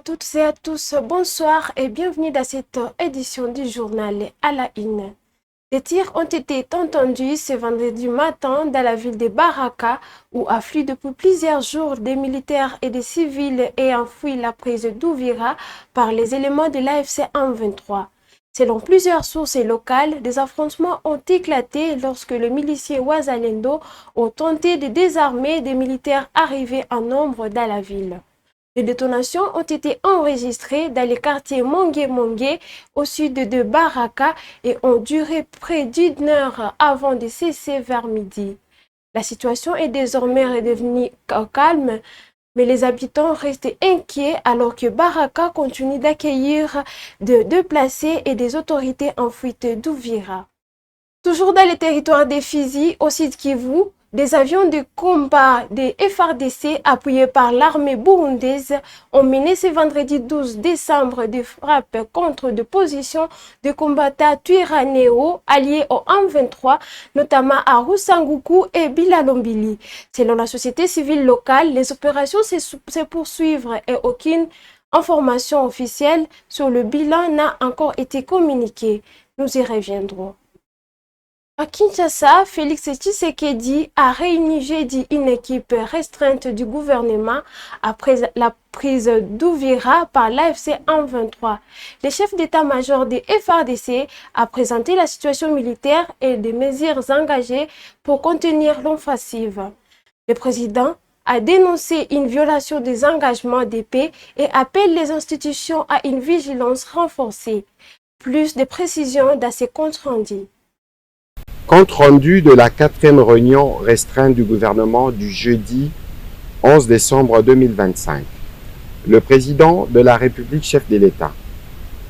toutes et à tous, bonsoir et bienvenue dans cette édition du journal à la une. Des tirs ont été entendus ce vendredi matin dans la ville de Baraka où affluent depuis plusieurs jours des militaires et des civils ayant fui la prise d'Ouvira par les éléments de l'AFC M23. Selon plusieurs sources locales, des affrontements ont éclaté lorsque les miliciens Ouazalendo ont tenté de désarmer des militaires arrivés en nombre dans la ville. Les détonations ont été enregistrées dans le quartier Mongué au sud de Baraka et ont duré près d'une heure avant de cesser vers midi. La situation est désormais redevenue calme, mais les habitants restent inquiets alors que Baraka continue d'accueillir des déplacés et des autorités en fuite d'Ouvira. Toujours dans les territoires des Fizi, au sud Kivu, des avions de combat des FARDC appuyés par l'armée burundaise ont mené ce vendredi 12 décembre des frappes contre des positions de combattants Twiraneho alliés au M23, notamment à Rusanguku et Bilalombili. Selon la société civile locale, les opérations se poursuivent et aucune information officielle sur le bilan n'a encore été communiquée. Nous y reviendrons. À Kinshasa, Félix Tshisekedi a réuni jeudi une équipe restreinte du gouvernement après la prise d'Ouvira par l'AFC M23. Le chef d'état-major des FARDC a présenté la situation militaire et des mesures engagées pour contenir l'offensive. Le président a dénoncé une violation des engagements de paix et appelle les institutions à une vigilance renforcée. Plus de précisions dans ces comptes rendus. Compte rendu de la 4e réunion restreinte du gouvernement du jeudi 11 décembre 2025. Le président de la République, chef de l'État,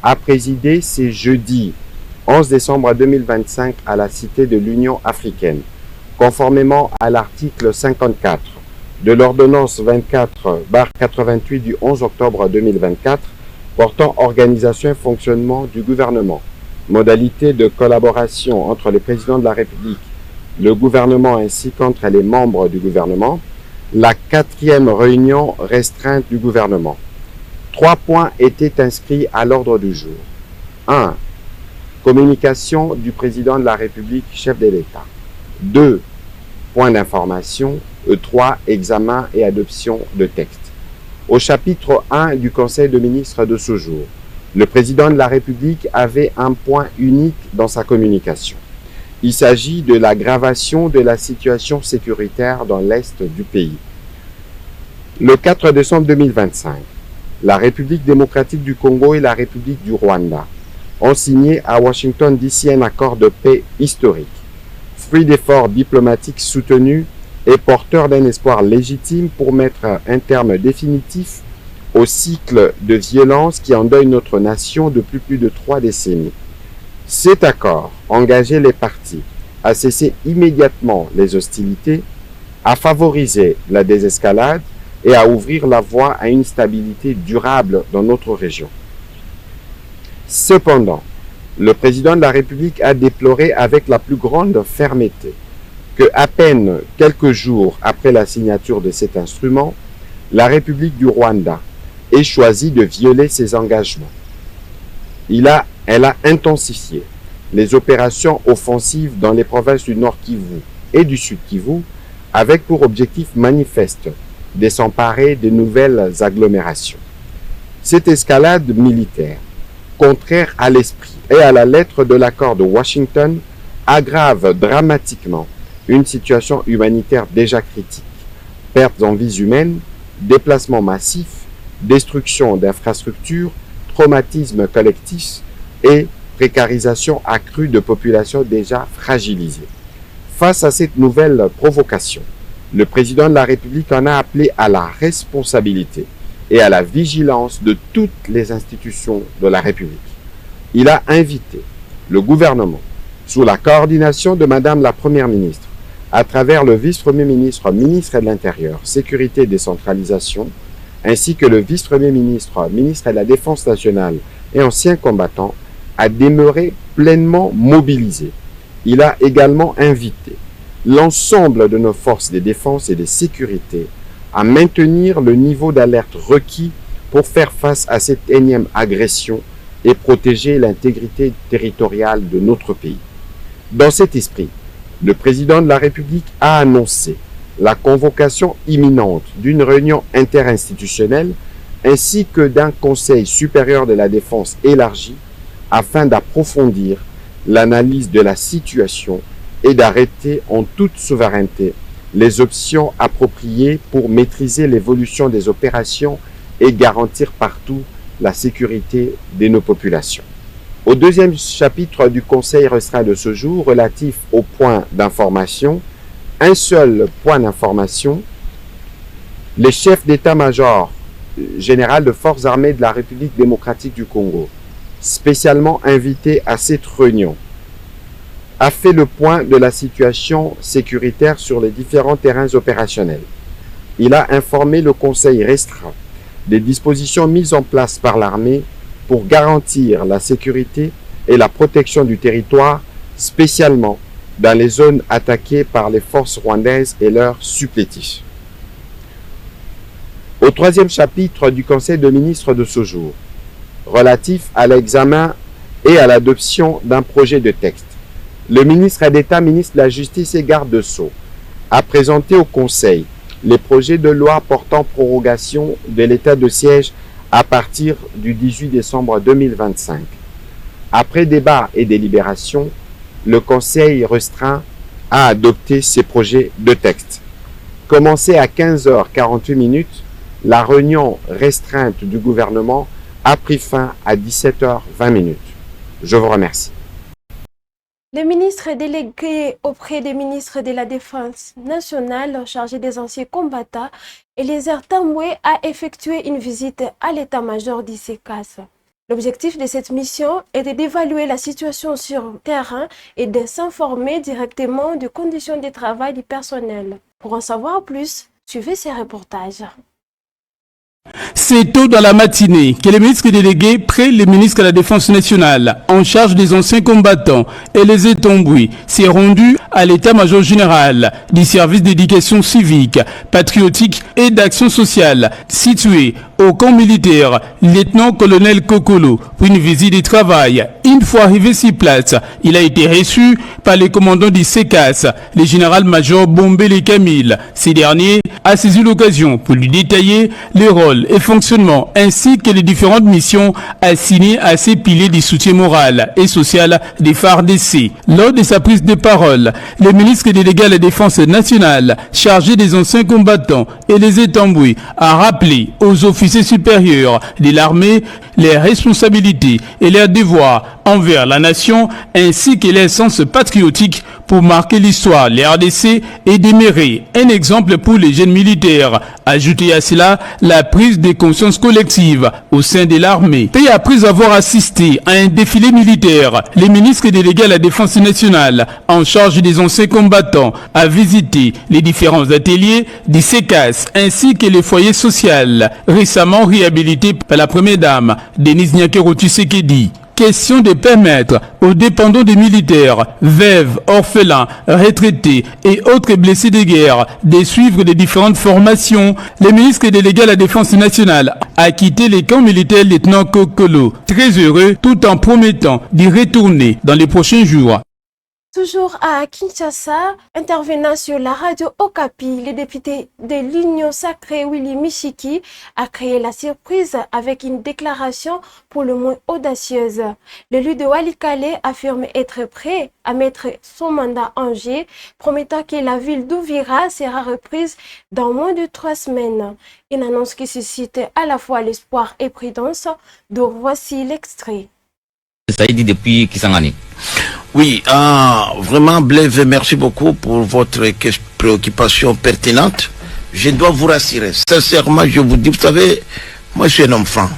a présidé ce jeudi 11 décembre 2025 à la Cité de l'Union africaine, conformément à l'article 54 de l'ordonnance 24/88 du 11 octobre 2024 portant organisation et fonctionnement du gouvernement. Modalité de collaboration entre le président de la République, le gouvernement ainsi qu'entre les membres du gouvernement, la 4e réunion restreinte du gouvernement. 3 points étaient inscrits à l'ordre du jour. 1. Communication du président de la République, chef de l'État. 2. Points d'information. 3. Examen et adoption de textes. Au chapitre 1 du Conseil de ministres de ce jour, le président de la République avait un point unique dans sa communication. Il s'agit de l'aggravation de la situation sécuritaire dans l'Est du pays. Le 4 décembre 2025, la République démocratique du Congo et la République du Rwanda ont signé à Washington DC un accord de paix historique, fruit d'efforts diplomatiques soutenus et porteur d'un espoir légitime pour mettre un terme définitif au cycle de violence qui endeuille notre nation depuis plus de 3 décennies. Cet accord engageait les parties à cesser immédiatement les hostilités, à favoriser la désescalade et à ouvrir la voie à une stabilité durable dans notre région. Cependant, le président de la République a déploré avec la plus grande fermeté que, à peine quelques jours après la signature de cet instrument, la République du Rwanda ait choisi de violer ses engagements. Elle a intensifié les opérations offensives dans les provinces du Nord Kivu et du Sud Kivu avec pour objectif manifeste de s'emparer de nouvelles agglomérations. Cette escalade militaire, contraire à l'esprit et à la lettre de l'accord de Washington, aggrave dramatiquement une situation humanitaire déjà critique. Pertes en vies humaines, déplacements massifs, destruction d'infrastructures, traumatisme collectif et précarisation accrue de populations déjà fragilisées. Face à cette nouvelle provocation, le président de la République en a appelé à la responsabilité et à la vigilance de toutes les institutions de la République. Il a invité le gouvernement, sous la coordination de Madame la Première ministre, à travers le vice-premier ministre, ministre de l'Intérieur, Sécurité et Décentralisation, ainsi que le vice-premier ministre, ministre de la Défense nationale et ancien combattant, à demeurer pleinement mobilisés. Il a également invité l'ensemble de nos forces de défense et de sécurité à maintenir le niveau d'alerte requis pour faire face à cette énième agression et protéger l'intégrité territoriale de notre pays. Dans cet esprit, le président de la République a annoncé la convocation imminente d'une réunion interinstitutionnelle ainsi que d'un Conseil supérieur de la défense élargi afin d'approfondir l'analyse de la situation et d'arrêter en toute souveraineté les options appropriées pour maîtriser l'évolution des opérations et garantir partout la sécurité de nos populations. Au deuxième chapitre du Conseil restreint de ce jour, relatif au point d'information, un seul point d'information, les chefs d'état-major général de forces armées de la République démocratique du Congo, spécialement invité à cette réunion, a fait le point de la situation sécuritaire sur les différents terrains opérationnels. Il a informé le Conseil restreint des dispositions mises en place par l'armée pour garantir la sécurité et la protection du territoire, spécialement dans les zones attaquées par les forces rwandaises et leurs supplétifs. Au troisième chapitre du Conseil de ministres de ce jour, relatif à l'examen et à l'adoption d'un projet de texte, le ministre d'État, ministre de la Justice et garde de Sceaux a présenté au Conseil les projets de loi portant prorogation de l'état de siège à partir du 18 décembre 2025. Après débat et délibération, le Conseil restreint a adopté ces projets de texte. Commencé à 15h48, la réunion restreinte du gouvernement a pris fin à 17h20. Je vous remercie. Le ministre délégué auprès des ministres de la Défense nationale chargé des anciens combattants, Eliezer Tambwe, a effectué une visite à l'état-major d'ICECAS. L'objectif de cette mission était d'évaluer la situation sur le terrain et de s'informer directement des conditions de travail du personnel. Pour en savoir plus, suivez ces reportages. C'est tôt dans la matinée que le ministre délégué près le ministre de la Défense nationale en charge des anciens combattants et les Tambwe s'est rendu à l'état-major général du service d'éducation civique, patriotique et d'action sociale situé au camp militaire lieutenant-colonel Kokolo pour une visite de travail. Une fois arrivé sur place, il a été reçu par les commandants du CECAS, le général-major Bombele Camille. Ces derniers a saisi l'occasion pour lui détailler les rôles et fonctionnement ainsi que les différentes missions assignées à ces piliers du soutien moral et social des FARDC. Lors de sa prise de parole, le ministre délégué à la Défense nationale chargé des anciens combattants et les Tambwe a rappelé aux officiers supérieurs de l'armée les responsabilités et leurs devoirs envers la nation ainsi que leur sens patriotique pour marquer l'histoire, les RDC et demeurer un exemple pour les jeunes militaires. Ajoutez à cela la prise de conscience collective au sein de l'armée. Et après avoir assisté à un défilé militaire, le ministre délégué à la Défense nationale en charge des anciens combattants a visité les différents ateliers du CECAS ainsi que les foyers sociaux récemment réhabilités par la première dame Denise Nyakero Tshisekedi. Question de permettre aux dépendants des militaires, veuves, orphelins, retraités et autres blessés de guerre de suivre les différentes formations. Le ministre délégué à la Défense nationale a quitté les camps militaires lieutenant Kokolo, très heureux tout en promettant d'y retourner dans les prochains jours. Toujours à Kinshasa, intervenant sur la radio Okapi, le député de l'Union sacrée Willy Michiki a créé la surprise avec une déclaration pour le moins audacieuse. L'élu de Walikale affirme être prêt à mettre son mandat en jeu, promettant que la ville d'Ouvira sera reprise dans moins de 3 semaines. Une annonce qui suscite à la fois l'espoir et prudence, dont voici l'extrait. Ça dit depuis Kisangani. Oui, vraiment Blaise, merci beaucoup pour votre préoccupation pertinente. Je dois vous rassurer. Sincèrement, je vous dis, vous savez, moi je suis un homme franc.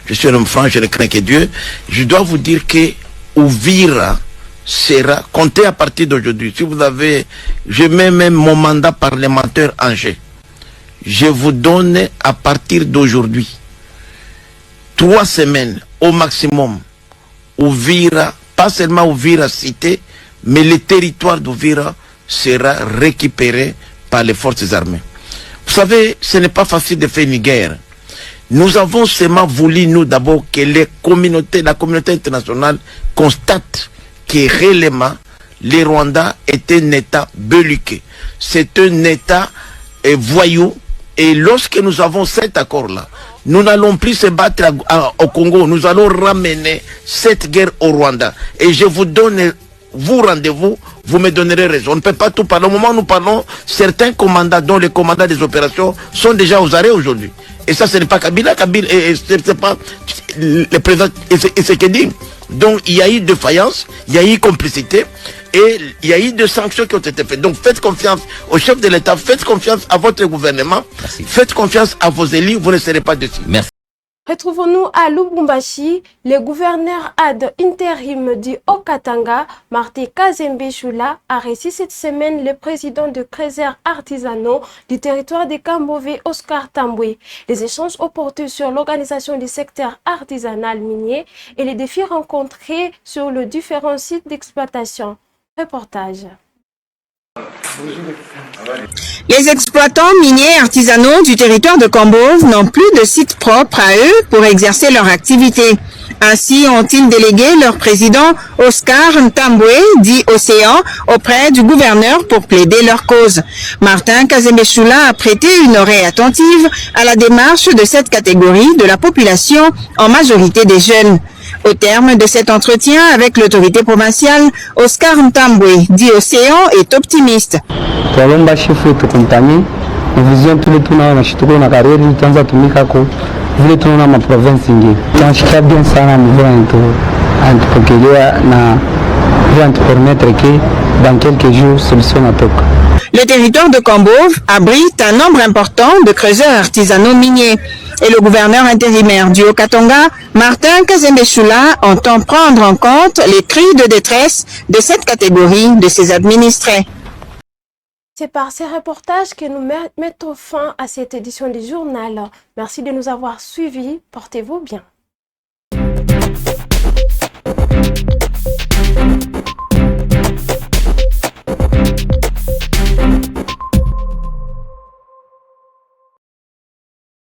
Je suis un homme franc, je ne crains que Dieu. Je dois vous dire que Ouvira sera compté à partir d'aujourd'hui. Si vous avez, je mets même mon mandat parlementaire en jeu. Je vous donne à partir d'aujourd'hui 3 semaines au maximum. Ouvira, pas seulement Ouvira cité, mais le territoire d'Ouvira sera récupéré par les forces armées. Vous savez, ce n'est pas facile de faire une guerre. Nous avons seulement voulu, nous d'abord, que la communauté internationale constate que réellement, le Rwanda est un État belliqueux. C'est un État voyou. Et lorsque nous avons cet accord-là, nous n'allons plus se battre au Congo. Nous allons ramener cette guerre au Rwanda. Et je vous donne, vous rendez-vous, vous me donnerez raison. On ne peut pas tout parler. Au moment où nous parlons, certains commandants, dont les commandants des opérations, sont déjà aux arrêts aujourd'hui. Et ça, ce n'est pas Kabila. C'est pas le président Tshisekedi. Donc, il y a eu défaillance, il y a eu complicité et il y a eu des sanctions qui ont été faites. Donc, faites confiance au chef de l'État, faites confiance à votre gouvernement, Merci. Faites confiance à vos élus, vous ne serez pas dessus. Merci. Retrouvons-nous à Lubumbashi. Le gouverneur ad intérim du Haut-Katanga, Martin Kazembe Choula, a reçu cette semaine le président de Crézers artisanaux du territoire de Kambové, Oscar Tamboué. Les échanges ont porté sur l'organisation du secteur artisanal minier et les défis rencontrés sur les différents sites d'exploitation. Reportage. Les exploitants miniers artisanaux du territoire de Kambove n'ont plus de site propre à eux pour exercer leur activité. Ainsi ont-ils délégué leur président Oscar Ntambwe, dit Océan, auprès du gouverneur pour plaider leur cause. Martin Kazembe Choula a prêté une oreille attentive à la démarche de cette catégorie de la population, en majorité des jeunes. Au terme de cet entretien avec l'autorité provinciale, Oscar Ntambwe, dit Océan, est optimiste. Twalomba chifu wetu kumtani vision tule tunaona shituko na karieri itaanza tumika ko vile tunaona ma province nyingine tunashikia bien sana mvua antupokelea na vile antupermettre que dans quelques jours solution natoka. Le territoire de Kambove abrite un nombre important de creuseurs artisanaux miniers. Et le gouverneur intérimaire du Haut-Katanga, Martin Kazembe Choula, entend prendre en compte les cris de détresse de cette catégorie de ses administrés. C'est par ces reportages que nous mettons fin à cette édition du journal. Merci de nous avoir suivis. Portez-vous bien.